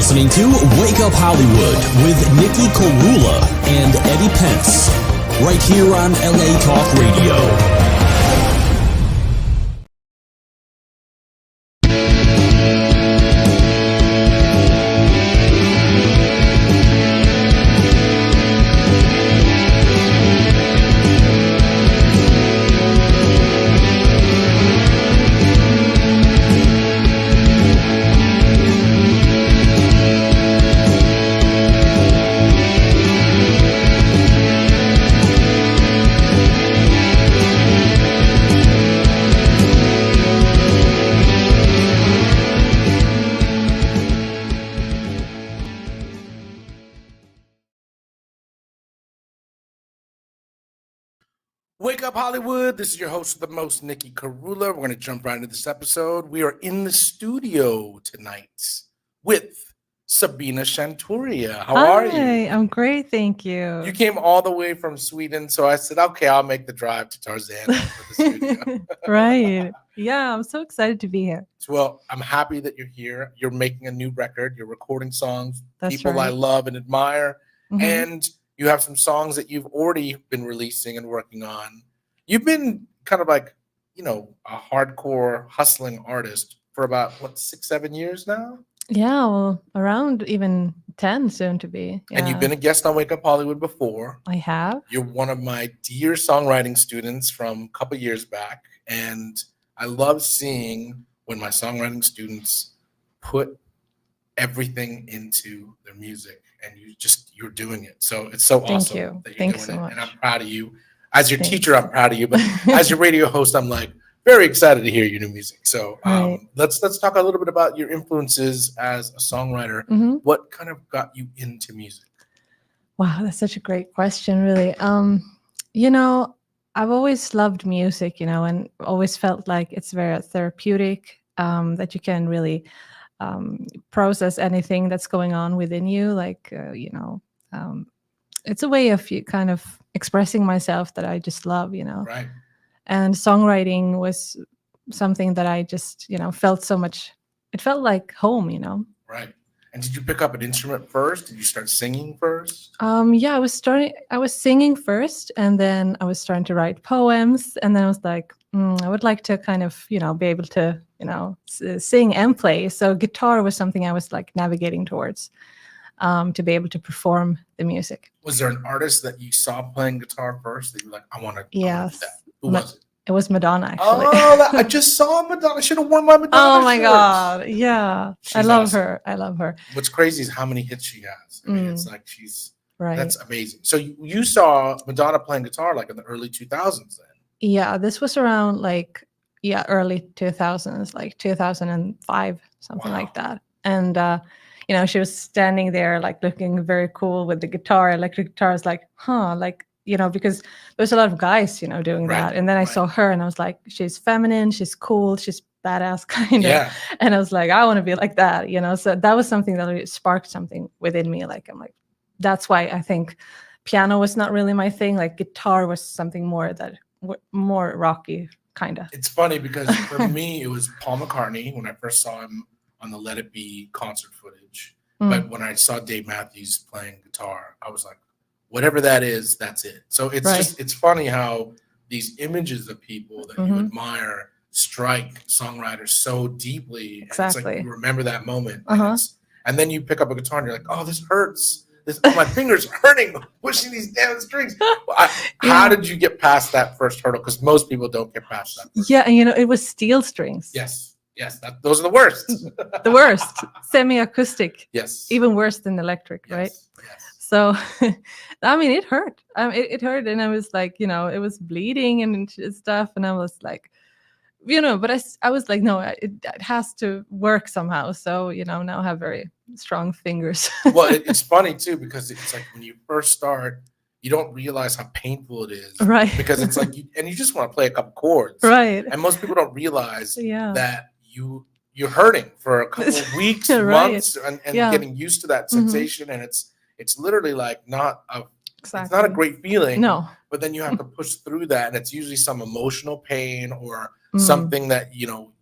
listening to Wake Up Hollywood with Nikki Korula and Eddie Pence, right here on LA Talk Radio. Wake Up Hollywood. This is your host of the most, Nikki Korula. We're going to jump right into this episode. We are in the studio tonight with Sabina Shanturia. How are you? Hi, I'm great, thank you. You came all the way from Sweden, so I said, okay, I'll make the drive to Tarzana for the studio. Right. Yeah, I'm so excited to be here. Well, I'm happy that you're here. You're making a new record. You're recording songs, That's people right. I love and admire. Mhm. And you have some songs that you've already been releasing and working on. You've been kind of like, a hardcore hustling artist for about, 6-7 years now? Yeah, well, around even 10 soon to be. Yeah. And you've been a guest on Wake Up Hollywood before. I have. You're one of my dear songwriting students from a couple years back. And I love seeing when my songwriting students put everything into their music. And you're doing it. So it's so awesome you. that you're Thanks doing so it. And much. I'm proud of you. As your Thanks. teacher, I'm proud of you. But as your radio host, I'm like very excited to hear your new music. So Right. let's talk a little bit about your influences as a songwriter. Mhm. What kind of got you into music? Wow, that's such a great question, really. I've always loved music, and always felt like it's very therapeutic, that you can really process anything that's going on within you. Like, it's a way of kind of expressing myself that I just love, Right. And songwriting was something that I just, felt so much. It felt like home, Right. And did you pick up an instrument first? Did you start singing first? Yeah, I was singing first, and then I was starting to write poems, and then I was like, I would like to kind of, be able to, sing and play. So guitar was something I was like navigating towards, to be able to perform the music. Was there an artist that you saw playing guitar first that you were like, I want to do Yes. that? Who was it? It was Madonna, actually. Oh, I just saw Madonna. I should have worn my Madonna Oh my shirt. God. Yeah. I She's love awesome. her. I love her. What's crazy is how many hits she has. I mean, it's like Right. that's amazing. So you saw Madonna playing guitar like in the early 2000s then? Yeah, this was around early 2000s, like 2005, something Wow. like that. And, she was standing there like looking very cool with the guitar, electric guitar. I was like, because there's a lot of guys, doing Right, that. And then I right. saw her and I was like, she's feminine, she's cool, she's badass kind of. Yeah. And I was like, I want to be like that, So that was something that really sparked something within me. Like, I'm like, that's why I think piano was not really my thing. Like guitar was something more more rocky kind of. It's funny because for me, it was Paul McCartney when I first saw him on the Let It Be concert footage. But when I saw Dave Matthews playing guitar, I was like, whatever that is, that's it. So it's funny how these images of people that you admire strike songwriters so deeply. Exactly. And it's like you remember that moment. Uh-huh. And then you pick up a guitar and you're like, oh, this hurts. My fingers hurting pushing these damn strings. How did you get past that first hurdle? Because most people don't get past that. Yeah, and it was steel strings. Yes, those are the worst. The worst. Semi-acoustic. Yes. Even worse than electric, right? Yes. So, I mean, it hurt. It hurt, and I was like, it was bleeding and stuff, and I was like, but I was like, no, it has to work somehow. So, now I have very strong fingers. Well, it's funny too, because it's like when you first start, you don't realize how painful it is. Right. Because it's like, you just want to play a couple chords. Right. And most people don't realize Yeah. that you're hurting for a couple of weeks, Right. months, and Yeah. getting used to that sensation. And it's literally like it's Exactly. not a great feeling. No. But then you have to push through that, and it's usually some emotional pain or something that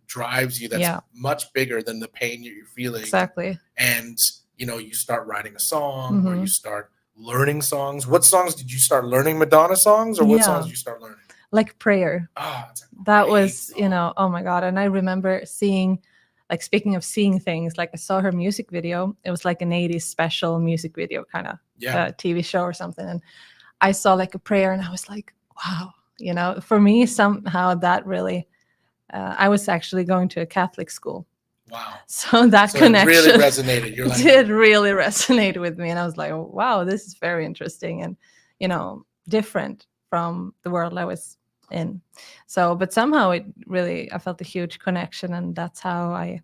drives you that's much bigger than the pain you're feeling. Exactly. And you start writing a song or you start learning songs? What songs did you start learning? Madonna songs, or what songs did you start learning? Like Prayer. Oh, that's a That great was, song. oh my God. And I remember seeing, like, speaking of seeing things, like I saw her music video. It was like an 80s special music video kind of TV show or something. And I saw like a prayer and I was like, wow, for me, somehow that really, I was actually going to a Catholic school. Wow. So that So connection it really resonated. You're like, did really resonate with me. And I was like, oh, wow, this is very interesting and, different from the world I was in. So, but somehow it really, I felt a huge connection, and that's how I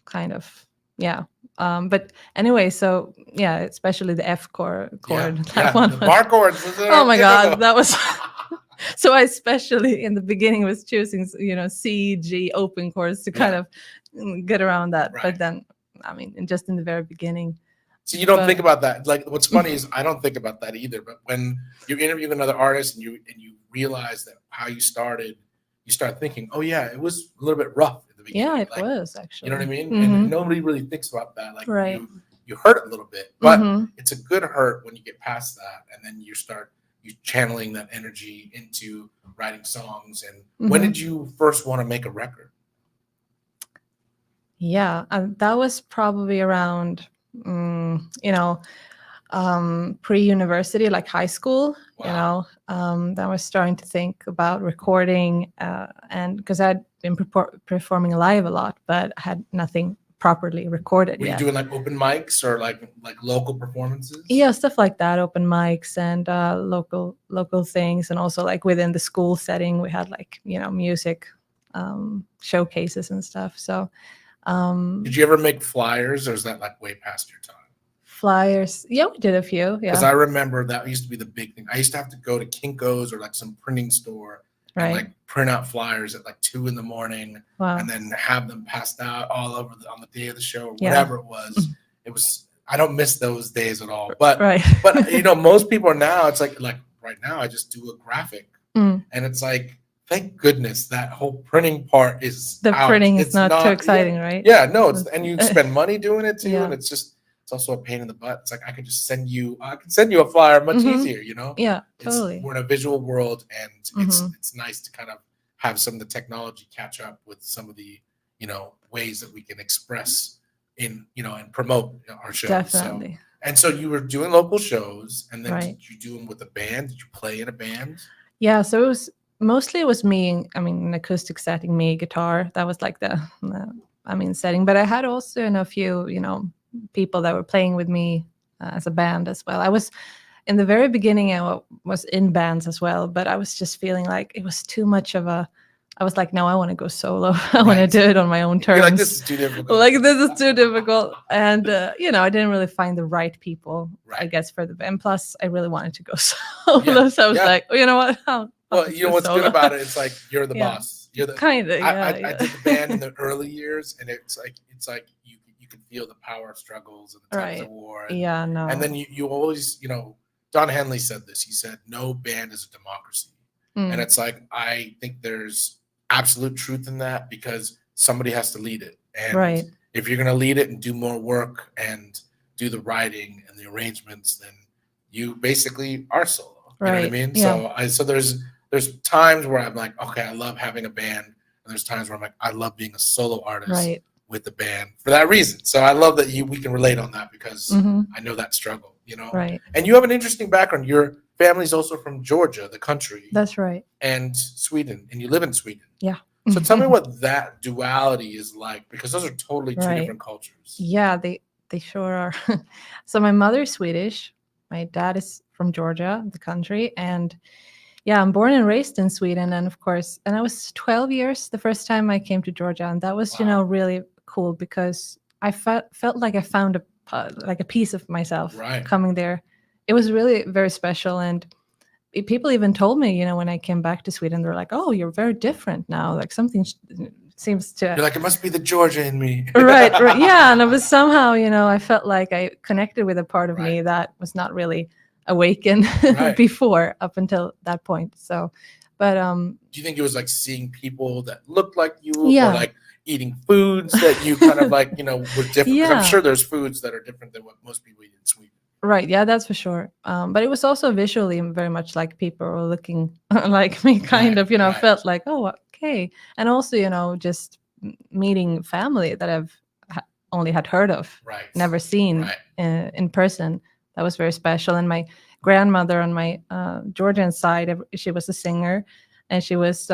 kind of, but anyway, so yeah, especially the F chord, that one. The bar chords. Oh my God, that was. So I especially in the beginning was choosing, C, G open chords to kind of get around that. Right. But then, I mean, just in the very beginning. So you don't think about that. Like, what's funny is I don't think about that either. But when you interview another artist and you realize that how you started, you start thinking, oh yeah, it was a little bit rough at the beginning. Yeah, it was actually. You know what I mean? And nobody really thinks about that. Like, right. you hurt a little bit, but it's a good hurt when you get past that, and then you channeling that energy into writing songs. And when did you first want to make a record? Yeah, that was probably around, pre-university, like high school. Wow. That was starting to think about recording, and because I'd been performing live a lot, but I had nothing properly recorded yet. Were you doing like open mics or like local performances? Yeah, stuff like that, open mics and local things, and also like within the school setting, we had like music showcases and stuff. So, did you ever make flyers, or is that like way past your time? Flyers, yeah, we did a few. Yeah, because I remember that used to be the big thing. I used to have to go to Kinko's or like some printing store. Right. And like print out flyers at like 2 a.m. and then have them passed out all over on the day of the show or whatever it was. It was, I don't miss those days at all. But but most people are now, it's like right now I just do a graphic and it's like, thank goodness that whole printing part is out. Printing is not too exciting, right? Yeah, no, and you spend money doing it too, and it's also a pain in the butt. It's like I can send you a flyer much easier, Yeah, totally. We're in a visual world, and it's nice to kind of have some of the technology catch up with some of the ways that we can express and promote our shows. Definitely. So you were doing local shows, and then did you do them with a band? Did you play in a band? Yeah, so it was me. I mean, an acoustic setting, me, guitar. That was like the setting. But I had also a few people that were playing with me as a band as well. I was in the very beginning, I was in bands as well, but I was just feeling like it was too much of a, I was like, no, I want to go solo. I want to do it on my own terms. You're like, this is too difficult. And, I didn't really find the right people, I guess, for the band. Plus, I really wanted to go solo. So I was like, you know what? Well, you know what's good about it? It's like, you're the boss. You're the kind of. I did the band in the early years, and it's like you can feel the power struggles and the times of war. And then you always, Don Henley said this. He said, no band is a democracy. And it's like, I think there's absolute truth in that, because somebody has to lead it. And if you're going to lead it and do more work and do the writing and the arrangements, then you basically are solo. You know what I mean? Yeah. So there's times where I'm like, okay, I love having a band. And there's times where I'm like, I love being a solo artist with the band for that reason. So I love that we can relate on that, because I know that struggle, Right. And you have an interesting background. Your family's also from Georgia, the country. That's right. And Sweden, and you live in Sweden. Yeah. So tell me what that duality is like, because those are totally two different cultures. Yeah, they sure are. So my mother's Swedish. My dad is from Georgia, the country. And yeah, I'm born and raised in Sweden. And of course, and I was 12 years the first time I came to Georgia. And that was, really cool, because I felt like I found a piece of myself coming there. It was really very special. And people even told me, when I came back to Sweden, they're like, oh, you're very different now. Like something seems to... You're like, it must be the Georgia in me. right. Yeah. And it was somehow, I felt like I connected with a part of me that was not really awakened before, up until that point. So, but... do you think it was like seeing people that looked like you, or like eating foods that you kind of like, were different? 'Cause I'm Yeah. sure there's foods that are different than what most people eat in Sweden. Right. Yeah, that's for sure. But it was also visually very much like people were looking like me, kind Right, of, right. felt like, oh, okay. And also, just meeting family that I've only had heard of, Right. never seen Right. in person. That was very special. And my grandmother on my Georgian side, she was a singer, and she was,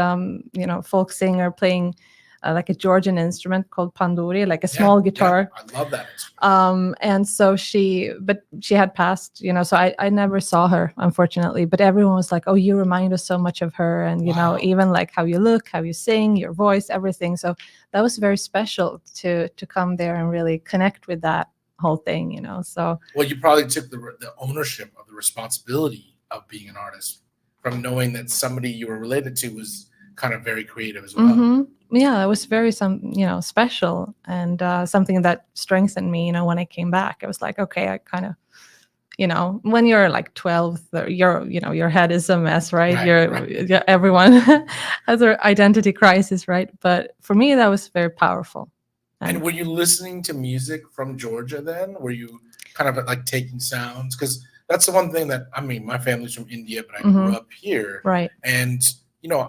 folk singer playing like a Georgian instrument called panduri, like a small guitar. I love that instrument. And so she had passed, so I never saw her, unfortunately, but everyone was like, oh, you remind us so much of her. And, Wow. Even like how you look, how you sing, your voice, everything. So that was very special to come there and really connect with that whole thing, so. Well, you probably took the ownership of the responsibility of being an artist from knowing that somebody you were related to was kind of very creative as well. Mm-hmm. Yeah, it was very special, and something that strengthened me. When I came back, I was like, okay, I kind of, when you're like 12, your head is a mess, right? Right. Everyone has their identity crisis, right? But for me, that was very powerful. And were you listening to music from Georgia then? Were you kind of like taking sounds? Because that's the one thing that, my family's from India, but I grew up here. Right. And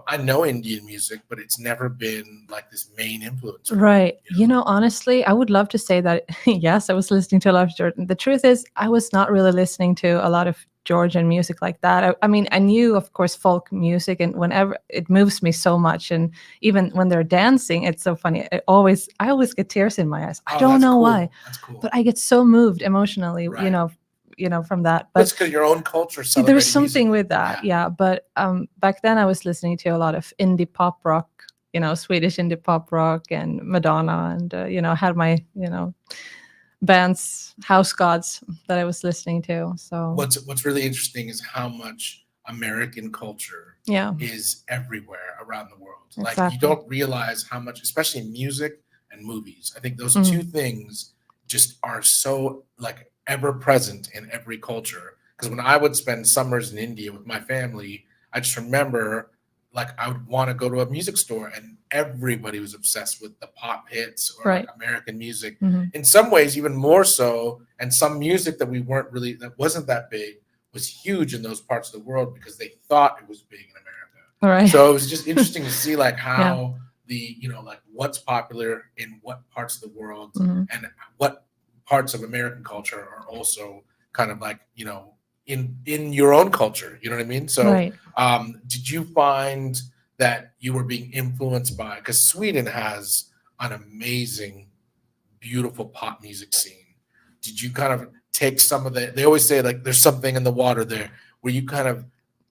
I know Indian music, but it's never been like this main influence. Right. Honestly, I would love to say that, yes, I was listening to a lot of Georgian. The truth is, I was not really listening to a lot of Georgian music like that. I knew, of course, folk music, and whenever it moves me so much, and even when they're dancing, it's so funny. I always get tears in my eyes. I don't know why, that's cool. but I get so moved emotionally, from that. But that's because your own culture. There's something with that, yeah. But back then I was listening to a lot of indie pop rock, Swedish indie pop rock, and Madonna, and had my bands, house gods that I was listening to. So what's really interesting is how much American culture is everywhere around the world. Exactly. Like you don't realize how much, especially music and movies. I think those two things just are so like ever present in every culture. Because when I would spend summers in India with my family, I just remember like I would want to go to a music store and everybody was obsessed with the pop hits or like American music. In some ways, even more so. And some music that that wasn't that big was huge in those parts of the world because they thought it was big in America. Right. So it was just interesting to see like how the, like what's popular in what parts of the world and what parts of American culture are also kind of like, in your own culture, you know what I mean? So did you find that you were being influenced by, because Sweden has an amazing, beautiful pop music scene. Did you kind of take some of they always say like there's something in the water there. Were you kind of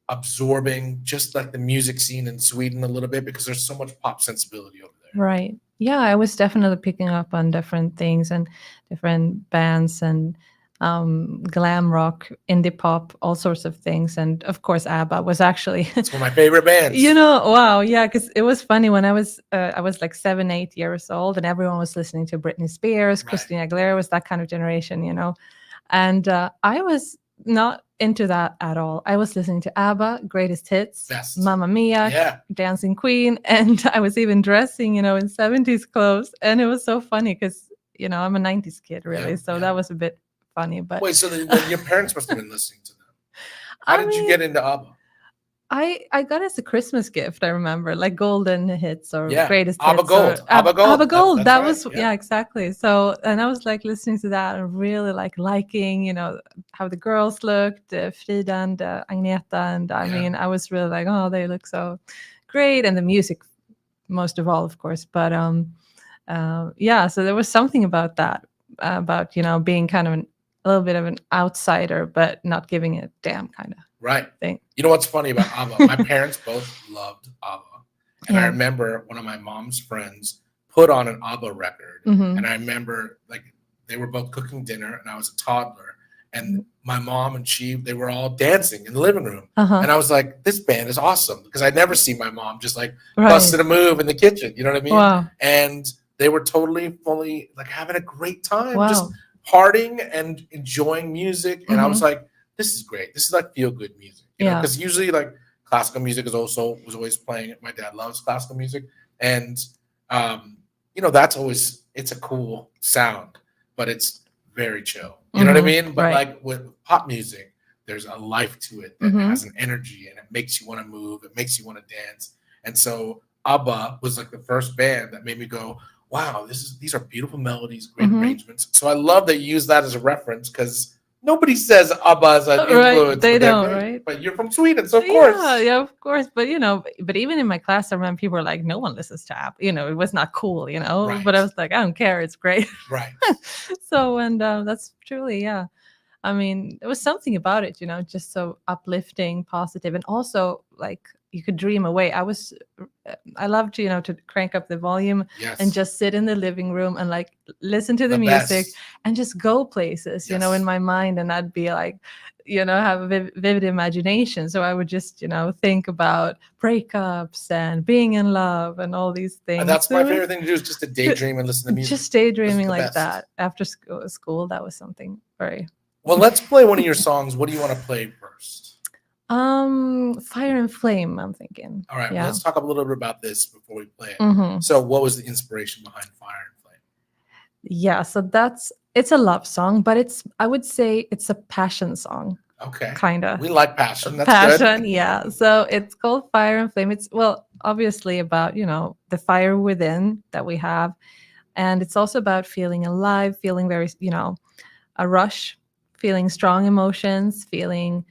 absorbing just like the music scene in Sweden a little bit because there's so much pop sensibility over there? Right. Yeah, I was definitely picking up on different things and different bands and glam rock, indie pop, all sorts of things. And of course, ABBA was actually it's one of my favorite bands. Wow, yeah, because it was funny when I was like 7, 8 years old, and everyone was listening to Britney Spears, Christina Aguilera, was that kind of generation, and I was not into that at all. I was listening to ABBA, Greatest Hits, Best. Mamma Mia, Dancing Queen, and I was even dressing, in 70s clothes, and it was so funny because I'm a 90s kid, really, so that was a bit funny. But wait, so then your parents must have been listening to them. How did you get into ABBA? I got as a Christmas gift, I remember, like golden hits or greatest ABBA hits. Gold. ABBA Gold. ABBA Gold. That was yeah, exactly. So, and I was like listening to that and really like liking, how the girls looked, Frida and Agneta, and I mean, I was really like, oh, they look so great, and the music, most of all, of course. But so there was something about that, about being kind of a little bit of an outsider, but not giving a damn kind of. Right. Thing. You know what's funny about ABBA? My parents both loved ABBA. And I remember one of my mom's friends put on an ABBA record. And I remember like they were both cooking dinner and I was a toddler. And my mom and they were all dancing in the living room. And I was like, this band is awesome. Because I'd never seen my mom just like busting a move in the kitchen. You know what I mean? Wow. And they were fully like having a great time. Wow. Just partying and enjoying music. And I was like, this is great. This is like feel good music, because usually like classical music was always playing. My dad loves classical music, and that's always, it's a cool sound, but it's very chill. You know what I mean? But Right. like with pop music, there's a life to it that has an energy, and it makes you want to move. It makes you want to dance. And so ABBA was like the first band that made me go, wow, these are beautiful melodies, great arrangements. So I love that you use that as a reference, because nobody says ABBA as an influence. They but they're don't, great. right? But you're from Sweden, so of course. Yeah, of course. But but even in my class, I remember people were like, "No one listens to ABBA." It was not cool, Right. But I was like, I don't care. It's great. Right. So, and that's truly, yeah. I mean, there was something about it, just so uplifting, positive, and also like you could dream away. I loved, to crank up the volume Yes. and just sit in the living room and like listen to the music best. and just go places, Yes. in my mind. And I'd be like, have a vivid imagination. So I would just, think about breakups and being in love and all these things. And that's my favorite thing to do, is just to daydream and listen to music. Just daydreaming the like best. that after school. That was something very. Well, let's play one of your songs. What do you want to play first? Fire and Flame, I'm thinking. All right, Yeah. let's talk a little bit about this before we play it. Mhm. So what was the inspiration behind Fire and Flame? Yeah, so it's a love song, but I would say it's a passion song, Okay. kind of. We like passion. That's Passion, good. yeah. So it's called Fire and Flame. It's, well, obviously about, the fire within that we have. And it's also about feeling alive, feeling very, a rush, feeling strong emotions, feeling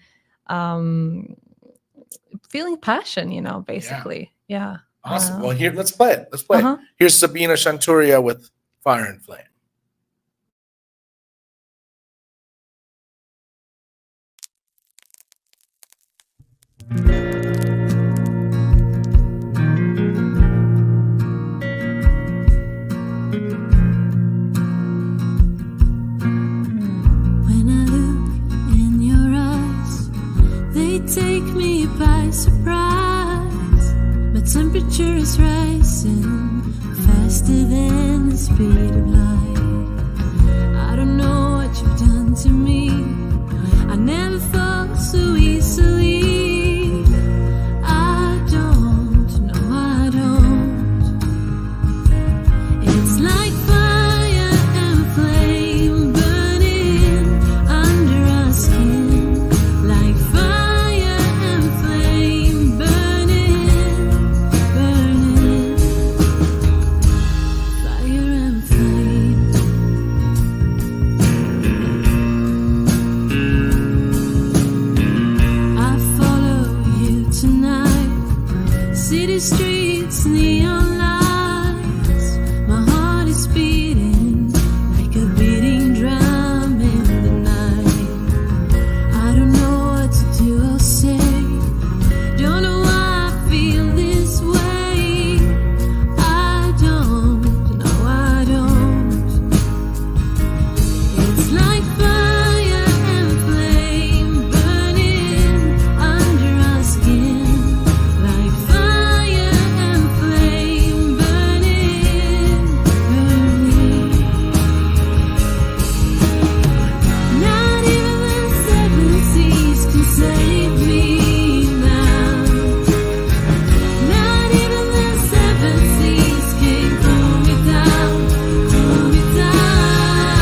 passion, basically. Yeah. Awesome. Well, here, let's play it. Let's play Uh-huh. it. Here's Sabina Shanturia with Fire and Flame. When I look in your eyes, they take me by surprise. My temperature is rising faster than the speed of light. I don't know what you've done to me. I never fall so easily. I don't know, I don't. It's like fire and flame burning under our skin. Like fire and flame burning, burning. Fire and flame. I follow you tonight. City streets, neon lights. My heart is beating like a beating drum in the night. I don't know what to do or say. Don't know why I feel this way. I don't know, I don't. It's like fire and flame burning under our skin. Like fire and flame burning, burning. Not even the seven seas can save me now. Not even the seven seas can cool me down, cool me down,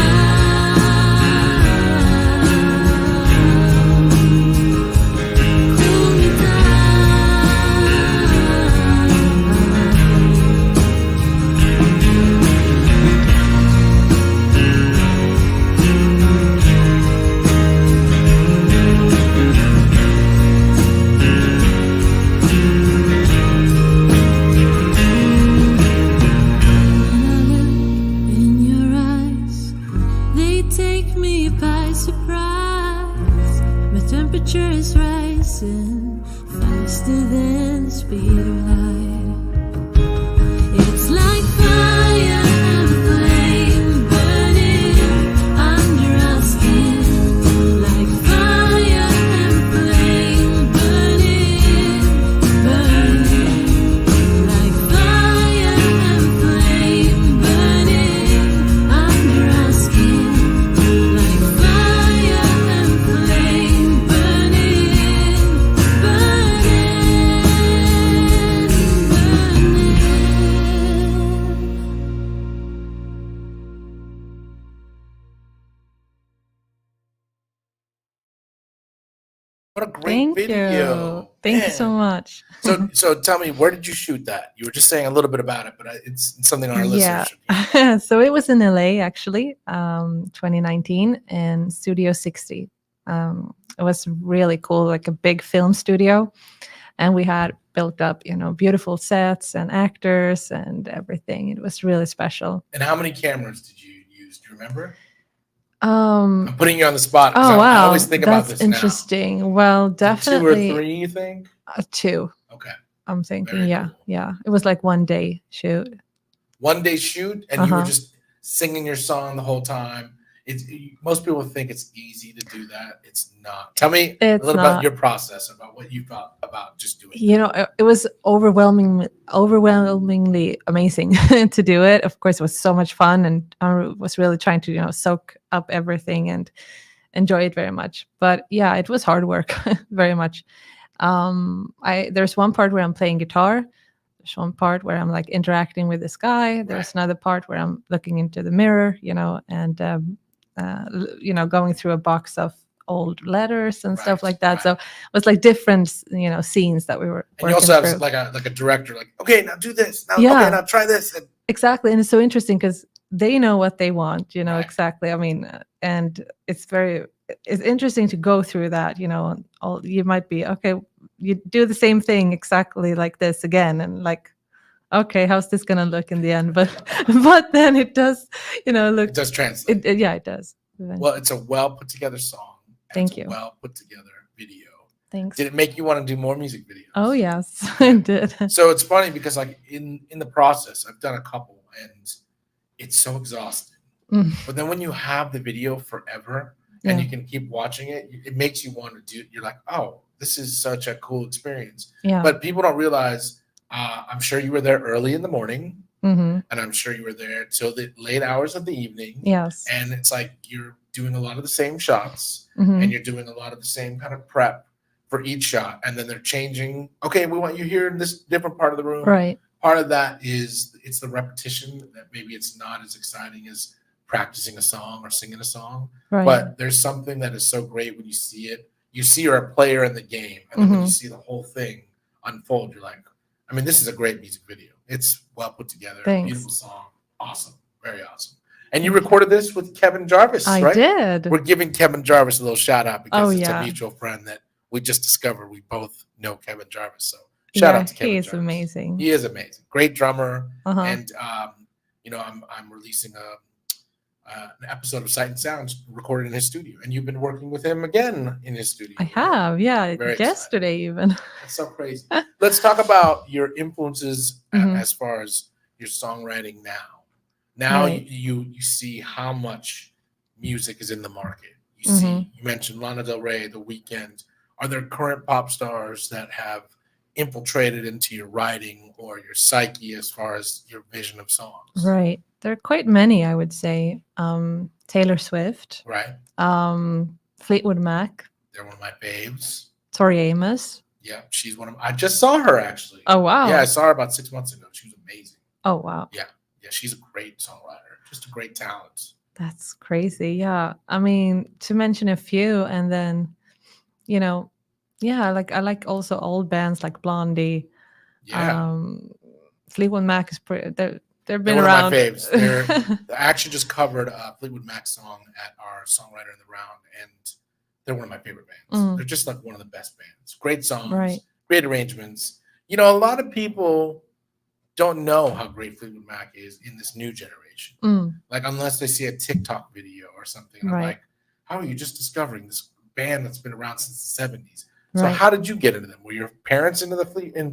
cool me in your eyes, they take me by surprise. My temperature is rising faster than the speed of light. It's like fire and flame burning under our skin. Like fire and flame burning, burning. Like fire and flame burning under our skin. Like fire and flame burning, burning, burning. What a great Thank video. you. Thank you so Man. much. So tell me, where did you shoot that? You were just saying a little bit about it, but it's something our Yeah. listeners should be. So it was in LA actually, 2019 in Studio 60. It was really cool, like a big film studio. And we had built up, beautiful sets and actors and everything. It was really special. And how many cameras did you use? Do you remember? Um, I'm putting you on the spot. 'Cause oh I wow, always think about that's this now. interesting. Well, Is it definitely 2 or 3, you think? 2. Okay. I'm thinking, Very yeah, cool. yeah. It was like 1 day shoot. 1 day shoot, and you were Uh-huh. just singing your song the whole time. Most people think it's easy to do that. It's not. Tell me a It's little about not. your process, about what you thought about just doing It was overwhelmingly amazing to do it. Of course, it was so much fun, and I was really trying to, soak up everything and enjoy it very much. But yeah, it was hard work, very much. There's one part where I'm playing guitar. There's one part where I'm like interacting with this guy. There's Right. another part where I'm looking into the mirror, and going through a box of old letters and stuff Right, like that. right. So it was like different, scenes that we were And you working also have through. like a director, like, okay, now do this. Now, Yeah. okay, now try this. And Exactly, and it's so interesting because they know what they want, Right. exactly. I mean, and it's interesting to go through that. You might be okay. You do the same thing exactly like this again, and like, okay, how's this gonna look in the end? But but then it does, look. it does translate. Yeah, it does. Well, it's a well put together song. and Thank it's a you. well put together video. Thanks. Did it make you want to do more music videos? Oh yes, I did. So it's funny because like in the process, I've done a couple, and it's so exhausting. Mm. But then when you have the video forever and Yeah. you can keep watching it, it makes you want to do. You're like, oh, this is such a cool experience. Yeah. But people don't realize. I'm sure you were there early in the morning, Mm-hmm. and I'm sure you were there till the late hours of the evening. Yes. And it's like you're doing a lot of the same shots, Mhm. and you're doing a lot of the same kind of prep for each shot, and then they're changing. Okay, we want you here in this different part of the room. Right. Part of that is it's the repetition that maybe it's not as exciting as practicing a song or singing a song. Right. But there's something that is so great when you see it. You see you're a player in the game, and then when you see the whole thing unfold, you're like, I mean, this is a great music video. It's well put together. Thanks. Beautiful song. Awesome. Very awesome. And you recorded this with Kevin Jarvis, I right? did. We're giving Kevin Jarvis a little shout out because Oh, it's yeah. a mutual friend that we just discovered. We both know Kevin Jarvis. So shout out to Kevin He's Jarvis. amazing. He is amazing. Great drummer. Uh-huh. And, I'm releasing an episode of Sight and Sounds recorded in his studio. And you've been working with him again in his studio. I have, yeah, Very exciting. yesterday even. That's so crazy. Let's talk about your influences Mhm. as far as your songwriting now. Now Right. you see how much music is in the market. You Mhm. see, you mentioned Lana Del Rey, The Weeknd. Are there current pop stars that have infiltrated into your writing or your psyche as far as your vision of songs? Right. There are quite many, I would say. Taylor Swift, Right? Fleetwood Mac, They're one of my faves. Tori Amos. Yeah, she's one of. I just saw her actually. Oh wow. Yeah, I saw her about 6 months ago. She was amazing. Oh wow. Yeah, she's a great songwriter, just a great talent. That's crazy. Yeah. I mean, to mention a few, and then, like I like also old bands like Blondie. Yeah, Fleetwood Mac is pretty. They've they're been one around. of my faves. I actually just covered a Fleetwood Mac song at our Songwriter in the Round, and they're one of my favorite bands. Mm. They're just like one of the best bands. Great songs, Right. great arrangements. A lot of people don't know how great Fleetwood Mac is in this new generation. Like, unless they see a TikTok video or something. I'm Right. like, how are you just discovering this band that's been around since the 70s? So Right. how did you get into them? Were your parents into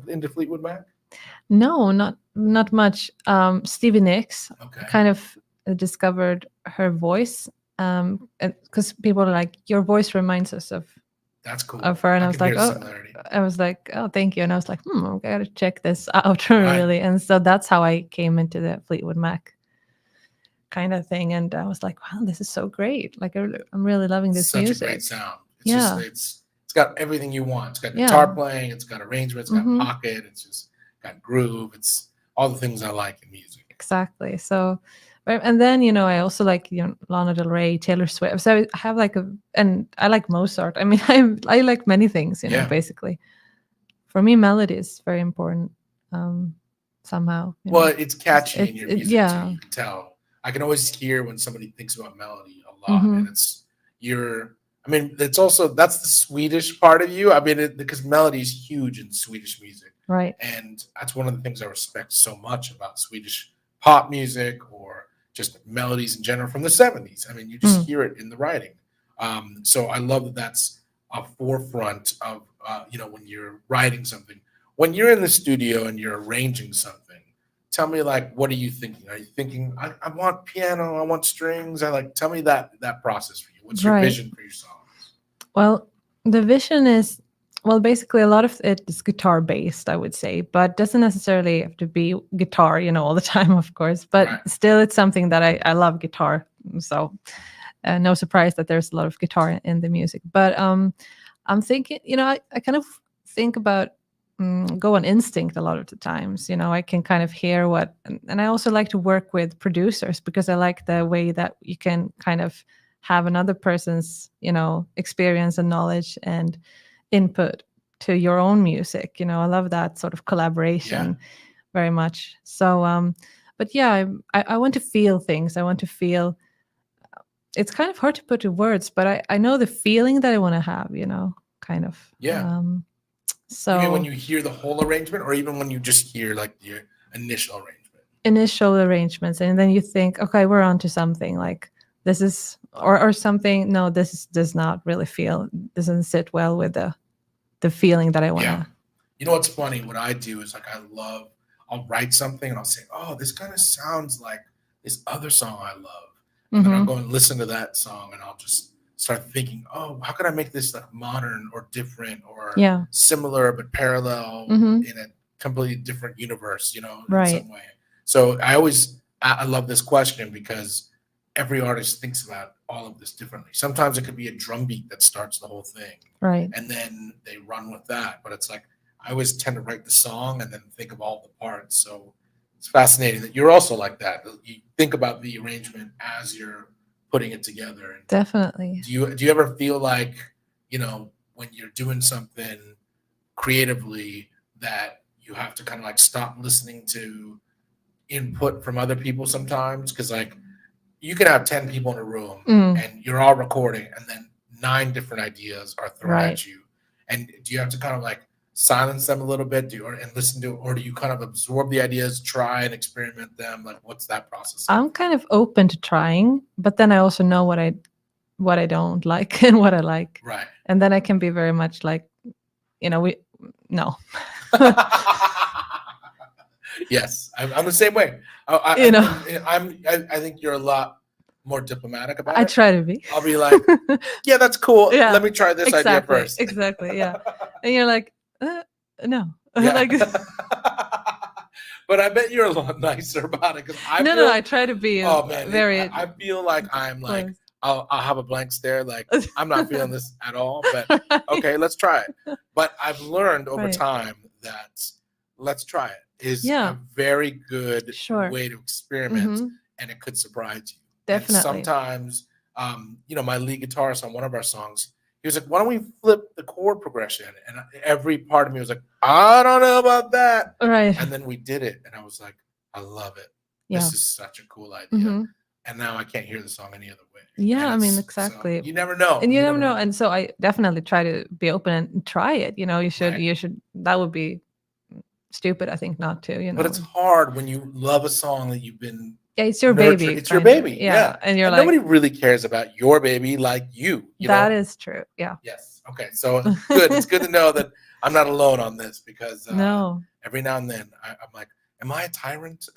into Fleetwood Mac? No, not much. Stevie Nicks Okay. kind of discovered her voice, because people are like, your voice reminds us of That's cool. her, and I was can like, hear the oh, similarity. I was like, oh, thank you, and I was like, I gotta check this out really, and so that's how I came into the Fleetwood Mac kind of thing, and I was like, wow, this is so great! Like, I'm really loving this Such music. a great sound. It's Yeah. just it's got everything you want. It's got Yeah. guitar playing, it's got arrangements, it's got Mhm. pocket, it's just got groove. It's all the things I like in music. Exactly. So, Right. And then, I also like, Lana Del Rey, Taylor Swift. So I have and I like Mozart. I mean, I like many things, Yeah. basically. For me, melody is very important, somehow. Well, it's catchy in your music yeah. too. You can tell. I can always hear when somebody thinks about melody a lot, and it's also that's the Swedish part of you. I mean, because melody is huge in Swedish music, Right. and that's one of the things I respect so much about Swedish pop music or just melodies in general from the 70s. I mean, you just hear it in the writing. So I love that that's a forefront of when you're writing something. When you're in the studio and you're arranging something, tell me, like, what are you thinking? Are you thinking, I want piano, I want strings? Tell me that process for you. What's your vision for your songs? Well, the vision is, basically a lot of it is guitar based, I would say, but doesn't necessarily have to be guitar, all the time, of course. But still, it's something that I love guitar. So no surprise that there's a lot of guitar in the music. But I'm thinking, I kind of think about go on instinct a lot of the times. I can kind of hear what, and I also like to work with producers because I like the way that you can kind of have another person's, experience and knowledge and input to your own music. I love that sort of collaboration very much. So, but yeah, I want to feel things. I want to feel. It's kind of hard to put to words, but I know the feeling that I want to have. Kind of. Yeah. So you mean when you hear the whole arrangement, or even when you just hear like the initial arrangement? Initial arrangements, and then you think, okay, we're on to something, like this is or something. No, this does not really doesn't sit well with the feeling that I want. Yeah. You know what's funny? What I do is like I'll write something and I'll say, oh, this kind of sounds like this other song I love. And then I'll go and listen to that song and I'll just start thinking, oh, how could I make this like modern or different or similar but parallel in a completely different universe, in some way. So I love this question because every artist thinks about all of this differently. Sometimes it could be a drum beat that starts the whole thing. Right. And then they run with that. But it's like, I always tend to write the song and then think of all the parts. So it's fascinating that you're also like that. You think about the arrangement as you're putting it together. Definitely. Do you ever feel like, when you're doing something creatively that you have to kind of like stop listening to input from other people sometimes? Because like you can have 10 people in a room and you're all recording and then 9 different ideas are thrown at you. And do you have to kind of like silence them a little bit and listen to, or do you kind of absorb the ideas, try and experiment them? Like, what's that process? I'm kind of open to trying, but then I also know what I don't like and what I like. Right. And then I can be very much like, no. Yes, I'm the same way. I think you're a lot more diplomatic about it. I try to be. I'll be like, yeah, that's cool. Yeah, let me try this idea first. Exactly. Yeah. And you're like, no. Yeah. Like, but I bet you're a lot nicer about it because I try to be very. I feel like I'm like I'll have a blank stare, like I'm not feeling this at all. But okay, let's try it. But I've learned over time that let's try it is a very good way to experiment, and it could surprise you. Definitely. And sometimes, my lead guitarist on one of our songs, he was like, why don't we flip the chord progression? And every part of me was like, I don't know about that. Right. And then we did it. And I was like, I love it. Yeah. This is such a cool idea. And now I can't hear the song any other way. Yeah, I mean, exactly. So you never know. And you never know. And so I definitely try to be open and try it. You should, that would be stupid, I think, not to, But it's hard when you love a song that you've been. Yeah, it's your baby. It's your baby. Yeah. And you're nobody really cares about your baby like you. That is true. Yeah. Yes. Okay. So good. It's good to know that I'm not alone on this because every now and then I'm like, am I a tyrant?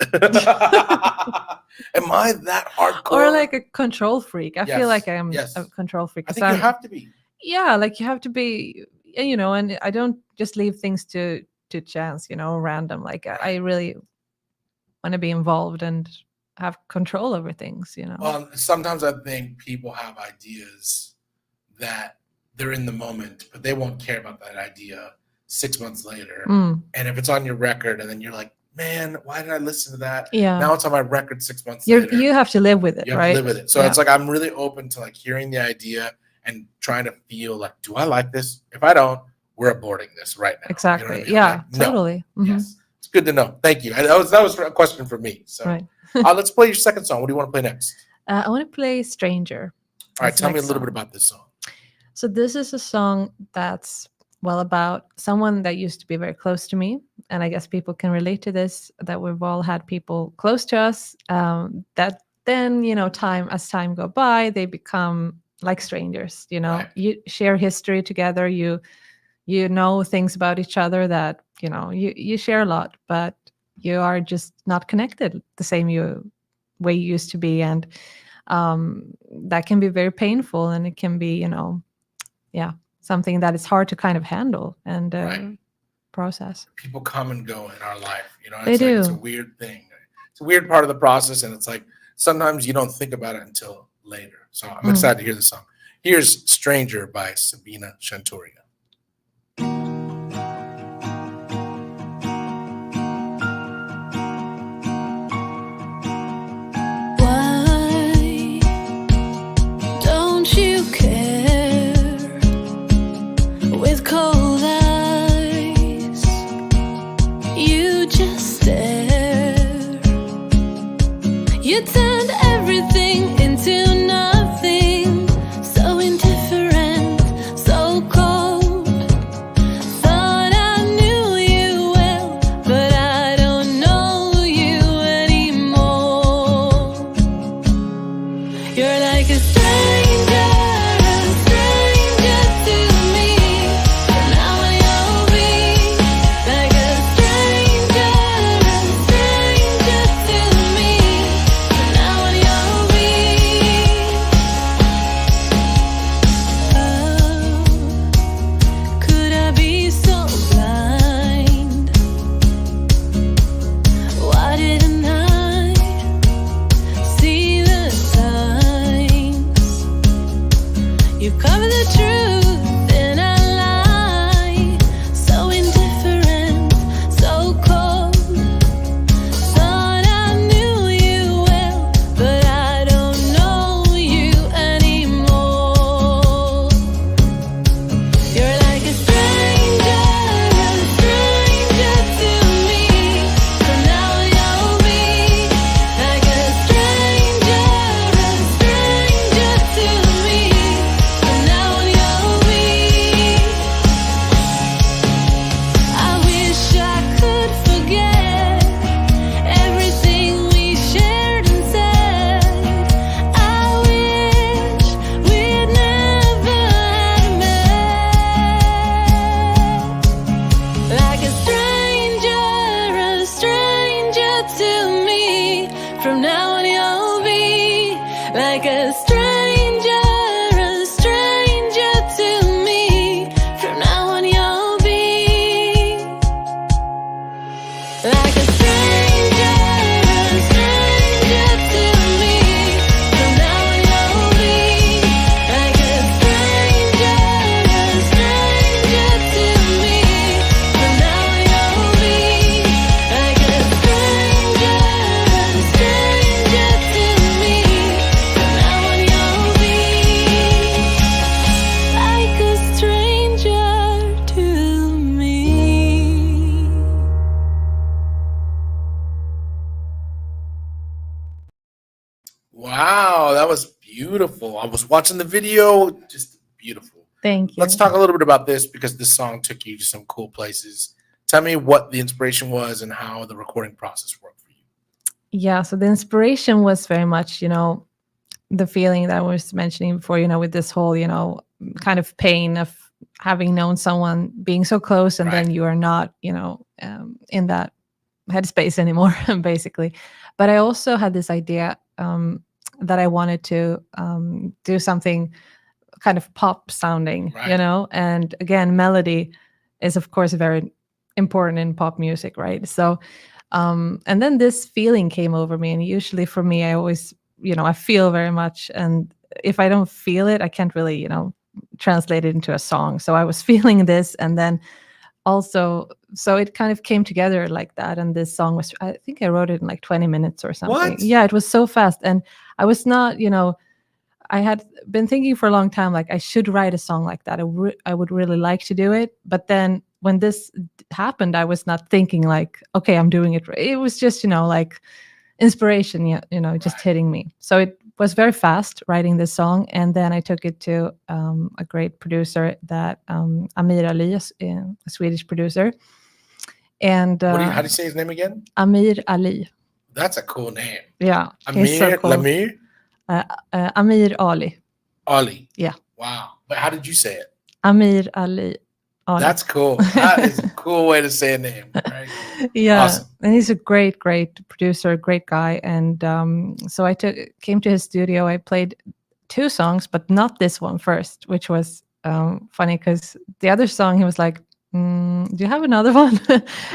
Am I that hardcore? Or like a control freak. I feel like I'm a control freak. I think you have to be. Yeah, like you have to be, and I don't just leave things to chance, random. Like I really want to be involved and have control over things, Well, sometimes I think people have ideas that they're in the moment, but they won't care about that idea 6 months later. And if it's on your record and then you're like, man, why did I listen to that? Yeah. Now it's on my record 6 months You later. you have to live with it, You have right? to live with it. So Yeah. it's like I'm really open to like hearing the idea and trying to feel like, do I like this? If I don't, we're aborting this right now. You know Exactly. what I mean? Yeah, Like, no. totally. Mhm. Yes. It's good to know. Thank you. And that was a question for me. So Right. let's play your second song. What do you want to play next? I want to play Stranger. All right, That's the tell me a next little bit song. about this song. So this is a song that's about someone that used to be very close to me, and I guess people can relate to this. That we've all had people close to us that then as time go by, they become like strangers. Right. You share history together. You know things about each other that you share a lot, but you are just not connected the same way you used to be, and that can be very painful, and it can be something that is hard to kind of handle and Right. process. People come and go in our life. They It's like, it's a do. weird thing. It's a weird part of the process, and it's like sometimes you don't think about it until later. So I'm excited to hear the song. Here's Stranger by Sabina Chanturia. Why don't you care? With cold eyes, you just stare. You turned everything into nothing. So indifferent, so cold. Thought I knew you well, but I don't know you anymore. You're like a stranger to me. But now you'll be like a stranger to me. But now you'll be. Oh, could I be so blind? Why didn't I see the signs? You cover the truth in a lie. So indifferent, so cold. Thought I knew you well, but I don't know you anymore. You're like a stranger to me. So now you'll be like a stranger to me. So now you'll be. I wish I could forget everything we shared and said. I wish we'd never met. Like a stranger to me. From now on you'll be like a stranger to me. From now on you'll be like a stranger to me. From now on you'll be like a stranger to me. From now on you'll be like a stranger to me. From now on you'll be like a stranger to me. Wow, that was beautiful. I was watching the video, just beautiful. Thank you. Let's talk a little bit about this because this song took you to some cool places. Tell me what the inspiration was and how the recording process worked for you. Yeah, so the inspiration was very much, the feeling that I was mentioning before, with this whole, kind of pain of having known someone being so close and then Right. you are not, in that headspace anymore, basically. But I also had this idea that I wanted to do something kind of pop sounding, Right. and again, melody is of course very important in pop music, right? So and then this feeling came over me, and usually for me, I always, I feel very much, and if I don't feel it, I can't really, translate it into a song. So I was feeling this, and then also, so it kind of came together like that. And this song was, I think I wrote it in like 20 minutes or something. What? Yeah, it was so fast. And I was not, I had been thinking for a long time, like I should write a song like that. I would really like to do it. But then when this happened, I was not thinking like, okay, I'm doing it. It was just, like inspiration, just Right. hitting me. So it was very fast writing this song. And then I took it to a great producer that Amir Ali, a Swedish producer. And How do you say his name again? Amir Ali. That's a cool name. Yeah. He's so Amir cool. Lamir Amir Ali. Ali. Yeah. Wow. But how did you say it? Amir Ali. Ali. That's cool. That is a cool way to say a name. Right? Yeah. Awesome. And he's a great producer, great guy. And so I came to his studio. I played 2 songs, but not this one first, which was funny because the other song, he was like, do you have another one?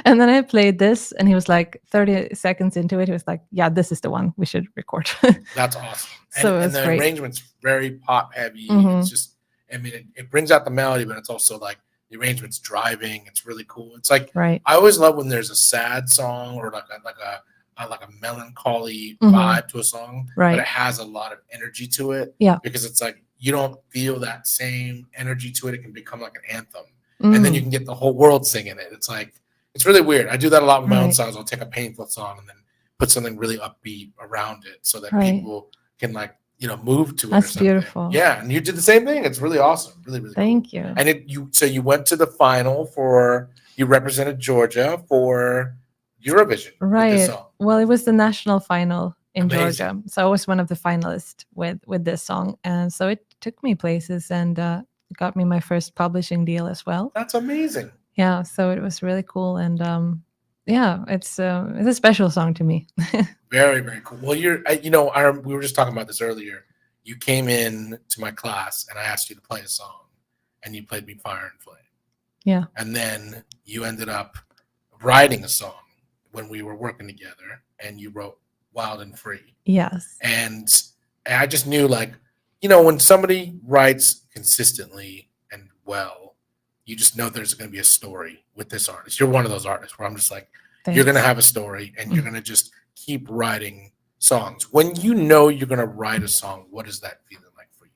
And then I played this, and he was like 30 seconds into it. He was like, yeah, this is the one we should record. That's awesome. So and it's the great. arrangement's very pop heavy. Mhm. It's just, I mean, it brings out the melody, but it's also like the arrangement's driving. It's really cool. It's like, Right. I always love when there's a sad song or like a melancholy Mhm. vibe to a song, Right. but it has a lot of energy to it. Yeah. Because it's like you don't feel that same energy to it. It can become like an anthem, and then you can get the whole world singing it. It's like, it's really weird. I do that a lot with my own Right. songs. I'll take a painful song and then put something really upbeat around it so that Right. people can like, move to it. That's or something. beautiful. Yeah, and you did the same thing. It's really awesome. Really, really cool. Thank you. And so you went to the final you represented Georgia for Eurovision. With this Right. song. Well, it was the national final in Amazing. Georgia. So I was one of the finalists with this song. And so it took me places, and it got me my first publishing deal as well. That's amazing. Yeah. So it was really cool. And yeah, it's a special song to me. Very, very cool. Well, we were just talking about this earlier. You came in to my class and I asked you to play a song, and you played me Fire and Flame. Yeah. And then you ended up writing a song when we were working together, and you wrote Wild and Free. Yes. And I just knew, like, when somebody writes consistently and well, you just know there's going to be a story with this artist. You're one of those artists where I'm just like, you're going to have a story, and you're going to just keep writing songs. When you know you're going to write a song, what is that feeling like for you?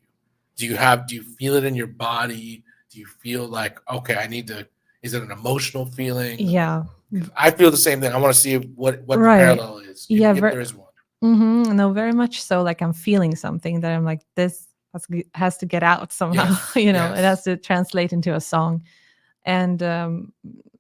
Do you feel it in your body? Do you feel like, okay, is it an emotional feeling? Yeah. I feel the same thing. I want to see what the Right. parallel is. Yeah, if there is one. No, very much so. Like I'm feeling something that I'm like, this has to get out somehow. Yes, It has to translate into a song. And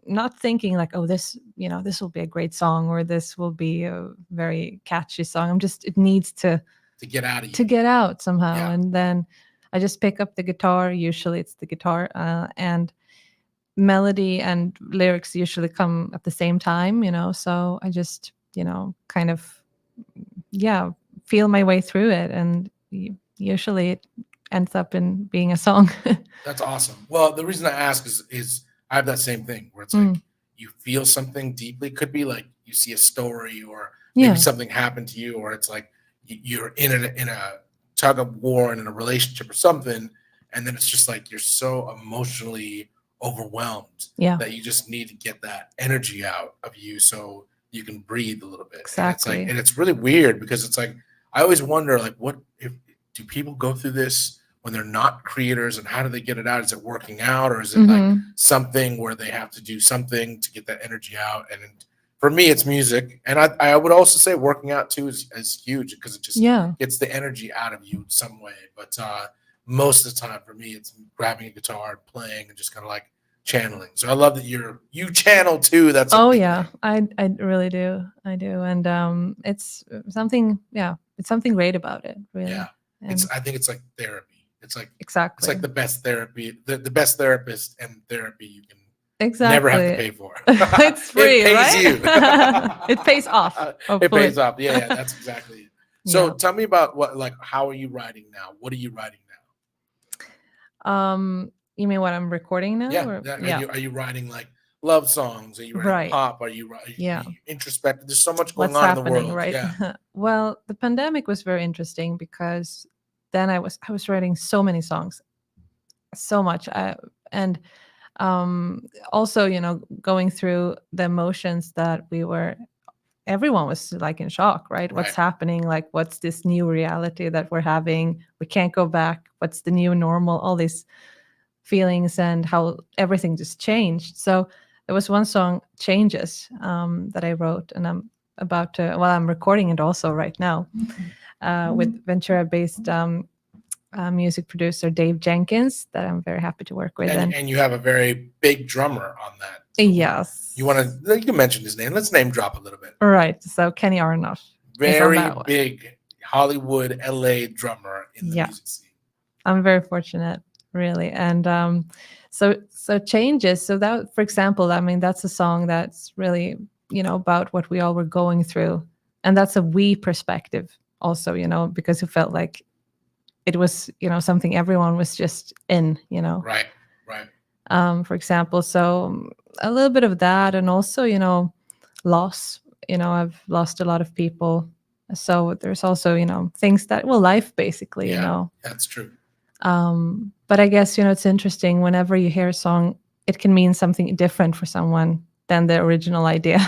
not thinking like, oh, this will be a great song, or this will be a very catchy song. It needs to get out of you. to get out somehow. Yeah. And then I just pick up the guitar. Usually it's the guitar, and melody and lyrics usually come at the same time, so I just, kind of, feel my way through it. And usually it ends up in being a song. That's awesome. Well, the reason I ask is I have that same thing where it's like you feel something deeply. Could be like you see a story, or maybe something happened to you, or it's like you're in a tug of war and in a relationship or something, and then it's just like you're so emotionally overwhelmed that you just need to get that energy out of you so you can breathe a little bit. Exactly. And it's really weird because it's like I always wonder, like, do people go through this when they're not creators, and how do they get it out? Is it working out, or is it like something where they have to do something to get that energy out? And for me, it's music. And I would also say working out too is huge, because it just gets the energy out of you in some way. But most of the time for me, it's grabbing a guitar and playing and just kind of like channeling. So I love that you channel too. That's I really do. I do. And it's something, it's something great about it, really. Yeah. And I think it's like therapy. It's like exactly. It's like the best therapy, the best therapist and therapy you can exactly never have to pay for. It's free, it pays right? you. It pays off. It pays off. Yeah, that's exactly it. So tell me about how are you writing now? What are you writing now? You mean what I'm recording now? Yeah. Are you writing like love songs? Are you writing pop? Are you introspective? There's so much going on in the world. Right? Yeah. Well, the pandemic was very interesting because then I was writing so many songs, so much, and Also, going through the emotions that everyone was like in shock, right? What's Right. happening? Like, what's this new reality that we're having? We can't go back. What's the new normal? All these feelings and how everything just changed. So there was one song, Changes, that I wrote, and I'm recording it also right now with Ventura-based music producer Dave Jenkins, that I'm very happy to work with. And you have a very big drummer on that. So yes. You can mention his name. Let's name drop a little bit. Right. So Kenny Aronoff. Very big Hollywood, LA drummer in the music scene. I'm very fortunate, really. And so Changes. So that, for example, I mean, that's a song that's really, about what we all were going through. And that's a we perspective also, because it felt like it was, something everyone was just in, Right. For example, so a little bit of that, and also, loss. I've lost a lot of people. So there's also, things that, life basically, That's true. But I guess, it's interesting whenever you hear a song, it can mean something different for someone than the original idea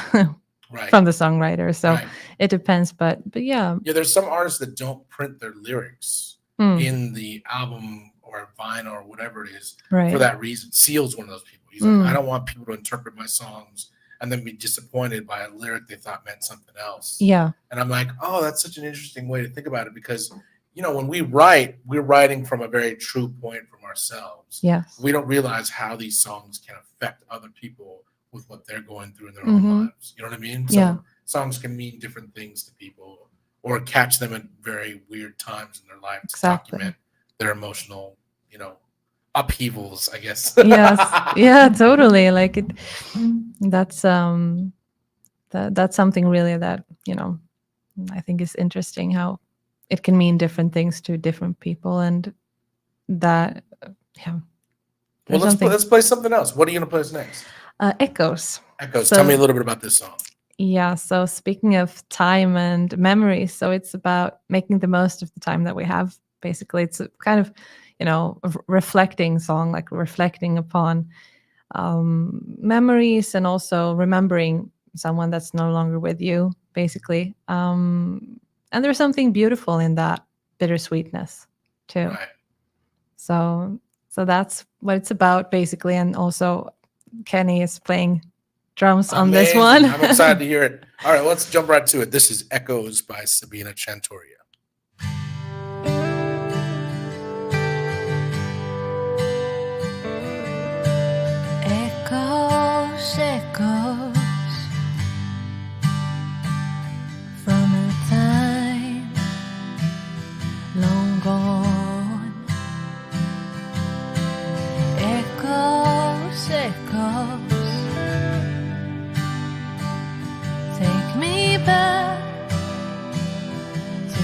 from the songwriter. So it depends, but yeah. Yeah, there's some artists that don't print their lyrics in the album or vinyl or whatever it is for that reason. Seal's one of those people. He's like, I don't want people to interpret my songs and then be disappointed by a lyric they thought meant something else. Yeah. And I'm like, oh, that's such an interesting way to think about it, because when we write, we're writing from a very true point from ourselves. Yes. We don't realize how these songs can affect other people with what they're going through in their own lives. You know what I mean? So songs can mean different things to people, or catch them at very weird times in their life to document their emotional, upheavals, I guess. Yes. Yeah, totally. Like that's that's something really that, I think is interesting, how it can mean different things to different people, and that, Well, let's play something else. What are you going to play us next? Echoes. Echoes. Tell me a little bit about this song. Yeah. So speaking of time and memory, so it's about making the most of the time that we have. Basically, it's a kind of, reflecting song, like reflecting upon memories, and also remembering someone that's no longer with you, basically. And there's something beautiful in that bittersweetness too. Right. So that's what it's about, basically. And also Kenny is playing drums on this one. I'm excited to hear it. All right, let's jump right to it. This is Echoes by Sabina Chantoria. Echoes, echoes from a time long gone. Echoes, echoes, take me back to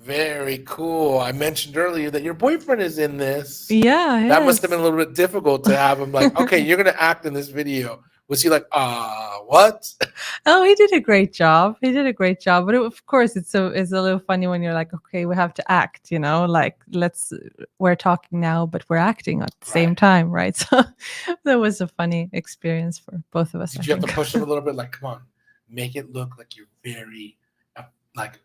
Very cool. I mentioned earlier that your boyfriend is in this. Yeah, That must have yes. been a little bit difficult to have him like, okay, you're gonna act in this video. Was he like, what? Oh, he did a great job. He did a great job. But of course, it's a little funny when you're like, okay, we have to act, like we're talking now, but we're acting at the same Right. time, right? So that was a funny experience for both of us. Did I you have to think. push him a little bit? Like, come on, make it look like you're very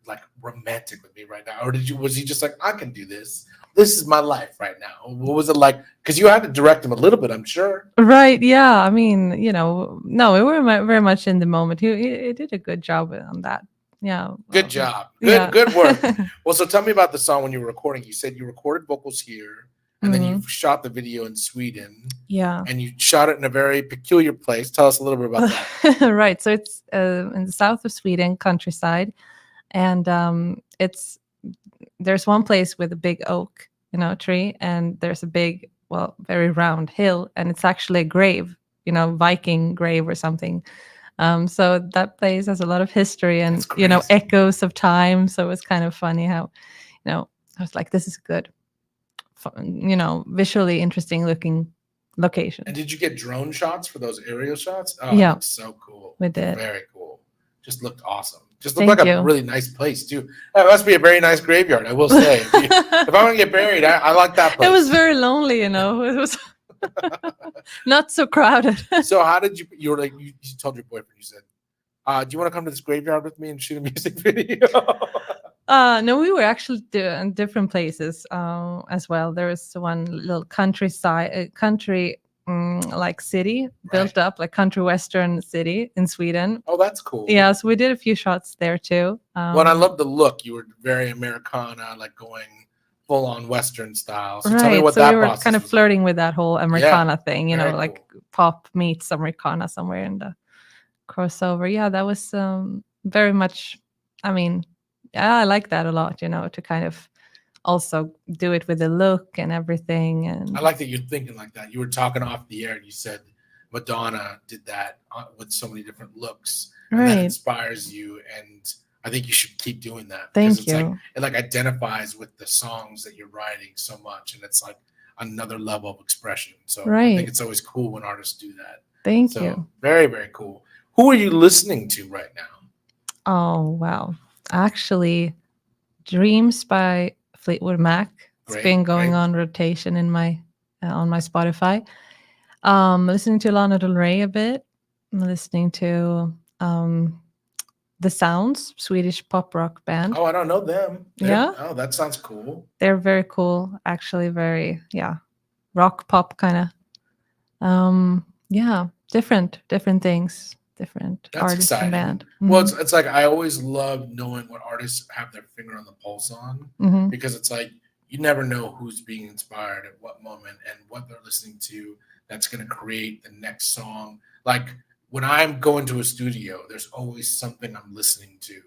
like romantic with me right now, or was he just like, I can do this? This is my life right now. What was it like? Because you had to direct him a little bit, I'm sure. Right. Yeah. I mean, no, we were very much in the moment. He did a good job on that. Yeah. Good job. Yeah. Good work. Well, so tell me about the song when you were recording. You said you recorded vocals here, and then you shot the video in Sweden. Yeah. And you shot it in a very peculiar place. Tell us a little bit about that. Right. So it's in the south of Sweden, countryside, and there's one place with a big oak, tree, and there's a big, well, very round hill, and it's actually a grave, Viking grave or something. So that place has a lot of history and echoes of time. So it was kind of funny how, I was like, this is good, visually interesting looking location. And did you get drone shots for those aerial shots? Oh, yeah, so cool. We did. Very cool. Just looked awesome. Just looked like you. a really nice place too. That must be a very nice graveyard, I will say. If I want to get buried, I like that place. It was very lonely, It was not so crowded. So how did you were like, you told your boyfriend, you said, do you want to come to this graveyard with me and shoot a music video? No, we were actually in different places as well. There was one little country like city built up, like country western city in Sweden. Oh, that's cool. Yeah, so we did a few shots there too. Well, I love the look. You were very Americana, like going full on Western style. So tell me what that we were process kind of was flirting with that whole Americana thing, very like cool. pop meets Americana somewhere in the crossover. Yeah, that was very much. I mean, yeah, I like that a lot. To kind of also do it with the look and everything. And I like that you're thinking like that. You were talking off the air and you said Madonna did that with so many different looks. And that inspires you. And I think you should keep doing that. Thank you. Like, it like identifies with the songs that you're writing so much. And it's like another level of expression. So I think it's always cool when artists do that. Thank you. Very, very cool. Who are you listening to right now? Oh, wow. Actually, Dreams by Fleetwood Mac. It's been going on rotation in my on my Spotify. Listening to Lana Del Rey a bit. I'm listening to The Sounds, Swedish pop rock band. Oh, I don't know them. Oh, that sounds cool. They're very cool. Actually, very rock pop kind of. Different things. Different artists and band. Well, it's like I always love knowing what artists have their finger on the pulse on, because it's like you never know who's being inspired at what moment and what they're listening to that's going to create the next song. Like when I'm going to a studio, there's always something I'm listening to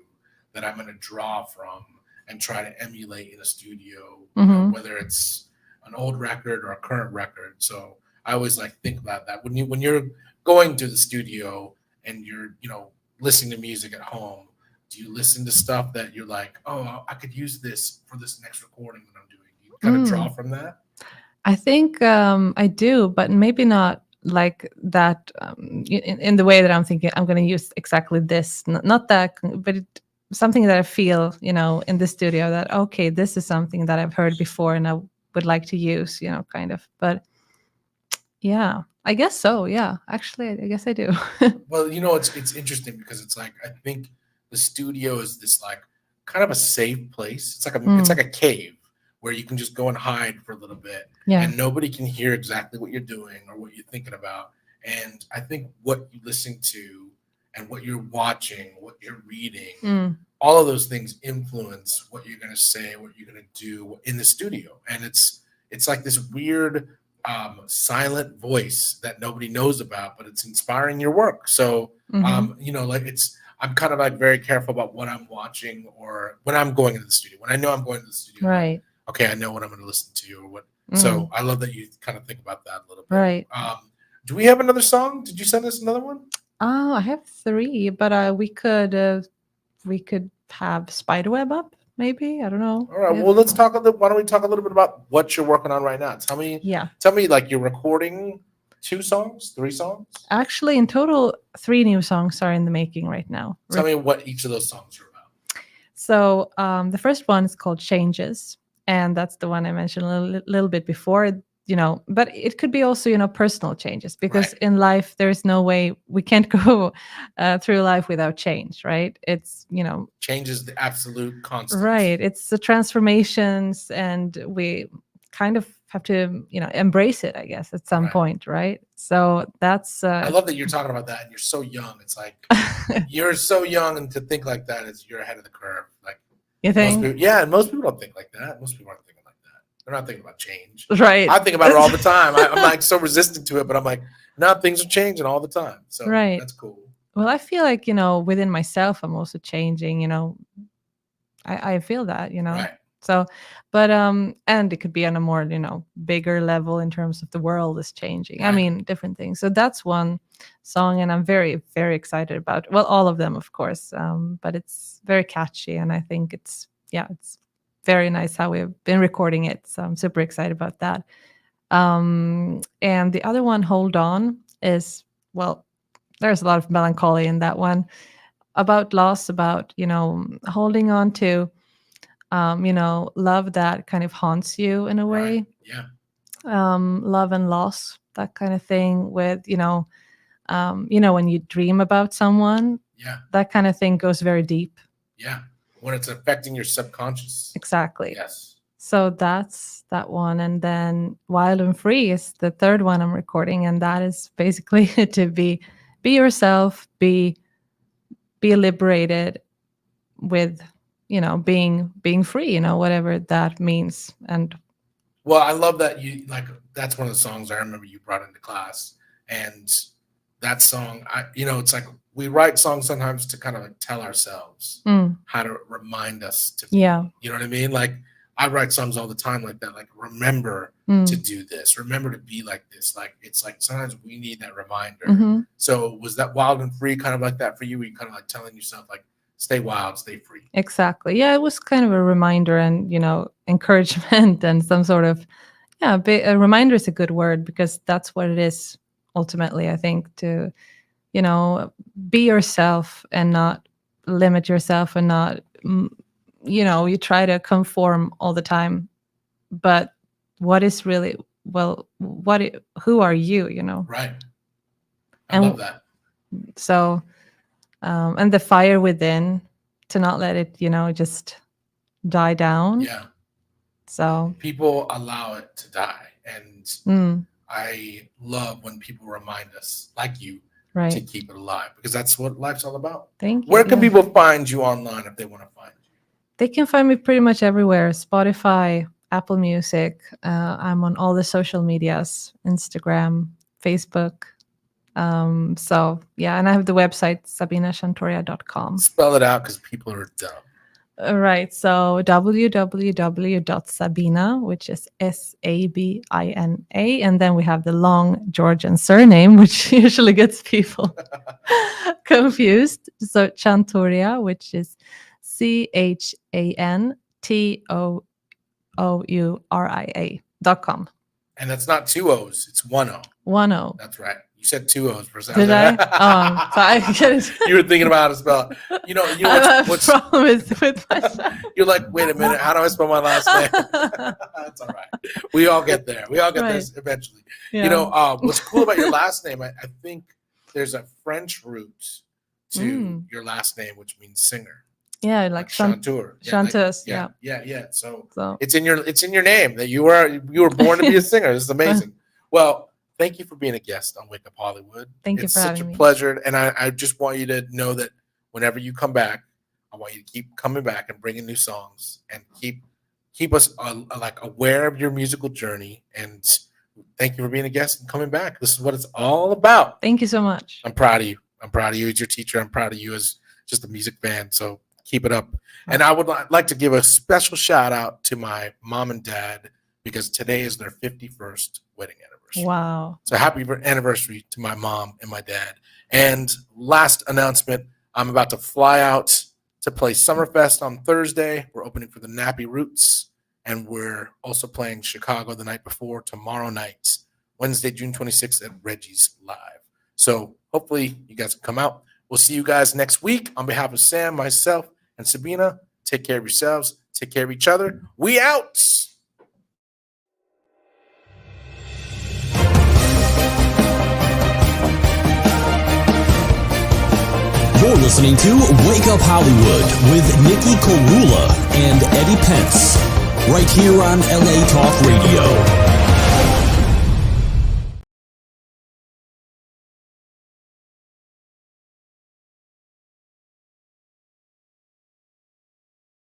that I'm going to draw from and try to emulate in a studio, whether it's an old record or a current record. So I always like think about that when you're going to the studio and you're, listening to music at home, do you listen to stuff that you're like, oh, I could use this for this next recording that I'm doing? You kind of draw from that? I think I do, but maybe not like that in the way that I'm thinking I'm going to use exactly this. Not that, but something that I feel, in the studio that, okay, this is something that I've heard before and I would like to use, kind of. But yeah. I guess so. Yeah, actually, I guess I do. Well, it's interesting because it's like I think the studio is this like kind of a safe place. It's like a cave where you can just go and hide for a little bit, and nobody can hear exactly what you're doing or what you're thinking about. And I think what you listen to and what you're watching, what you're reading, all of those things influence what you're going to say, what you're going to do in the studio. And it's like this weird silent voice that nobody knows about, but it's inspiring your work. So, I'm kind of like very careful about what I'm watching or when I'm going into the studio. When I know I'm going to the studio, right? Okay, I know what I'm going to listen to or what. So I love that you kind of think about that a little bit. Right. Do we have another song? Did you send us another one? Oh, I have 3, but we could have Spiderweb up. maybe. I don't know. All right. if- Well, let's talk a little. Why don't we talk a little bit about what you're working on right now? Tell me. Yeah. Tell me, like you're recording 2 songs, 3 songs. Actually, in total, 3 new songs are in the making right now. Tell me what each of those songs are about. So the first one is called Changes, and that's the one I mentioned a little bit before. But it could be also personal changes, because Right. in life there is no way we can't go through life without change, right? It's Change is the absolute constant. right. It's the transformations, and we kind of have to embrace it, I guess, at some Right. point, right? So that's I love that you're talking about that, and you're so young. It's like you're so young, and to think like that is you're ahead of the curve. Like you most think, people, yeah, and most people don't think like that. Most people aren't thinking like that. They're not thinking about change. right? I think about it all the time. I'm like so resistant to it, but I'm like, no, things are changing all the time. So Right. that's cool. Well, I feel like within myself, I'm also changing. I feel that. Right. So, but and it could be on a more bigger level in terms of the world is changing. I Right. mean, different things. So that's one song, and I'm very, very excited about. Well, all of them, of course. But it's very catchy, and I think it's very nice how we've been recording it. So I'm super excited about that. And the other one, Hold On, is, well, there's a lot of melancholy in that one, about loss, about holding on to love that kind of haunts you in a way. Right. Yeah. Love and loss, that kind of thing, with when you dream about someone, Yeah. that kind of thing goes very deep. Yeah. When it's affecting your subconscious. Exactly. Yes. So that's that one. And then Wild and Free is the third one I'm recording, and that is basically to be yourself, be liberated with being free, whatever that means. And Well, I love that you like. That's one of the songs I remember you brought into class, and that song, it's like we write songs sometimes to kind of like tell ourselves how to remind us to. yeah, You know what I mean? Like I write songs all the time like that. Like remember to do this. Remember to be like this. Like it's like sometimes we need that reminder. mhm. So was that Wild and Free kind of like that for you? Were you kind of like telling yourself like, stay wild, stay free? Exactly. Yeah, it was kind of a reminder and encouragement and some sort of a reminder is a good word, because that's what it is ultimately. I think to be yourself and not limit yourself, and not you try to conform all the time, but what is really, well, who are you? Right. I And love that. So and the fire within, to not let it just die down. Yeah. So People allow it to die. And I love when people remind us, like you, to right. keep it alive, because that's what life's all about. Thank you. Where can Yeah. people find you online if they want to find you? They can find me pretty much everywhere: Spotify, Apple Music. I'm on all the social medias: Instagram, Facebook. So yeah, and I have the website sabinashantoria.com. Spell it out because people are dumb. Right. So www.sabina, which is Sabina, and then we have the long Georgian surname, which usually gets people confused. So Chantoria, which is CHANTOURIA.com. And that's not 2 O's, it's 1 O. 1 O. That's right. You said 2 O's for a second. Did I? So I get it. You were thinking about how to spell it. You know I have what's problem with myself. you're like, wait a minute, how do I spell my last name? That's all right. We all get there. We all get there Right. eventually. Yeah. What's cool about your last name, I think there's a French root to your last name, which means singer. Yeah, like chanteur. chanteuse. Yeah, Yeah. yeah. So So it's in your name that you were born to be a singer. This is amazing. Well, thank you for being a guest on Wake Up Hollywood. Thank you It's for such having a me. pleasure, and I just want you to know that whenever you come back, I want you to keep coming back and bringing new songs, and keep us like aware of your musical journey. And thank you for being a guest and coming back. This is what it's all about. Thank you so much. I'm proud of you. I'm proud of you as your teacher. I'm proud of you as just a music fan. So keep it up. And I would like to give a special shout out to my mom and dad, because today is their 51st wedding anniversary. Wow. So happy anniversary to my mom and my dad. And last announcement, I'm about to fly out to play Summerfest on Thursday. We're opening for the Nappy Roots, and we're also playing Chicago the night before tomorrow night, Wednesday, June 26th at Reggie's Live. So hopefully you guys can come out. We'll see you guys next week. On behalf of Sam, myself, and Sabina, take care of yourselves. Take care of each other. We out. You're listening to Wake Up Hollywood with Nikki Korula and Eddie Pence, right here on LA Talk Radio.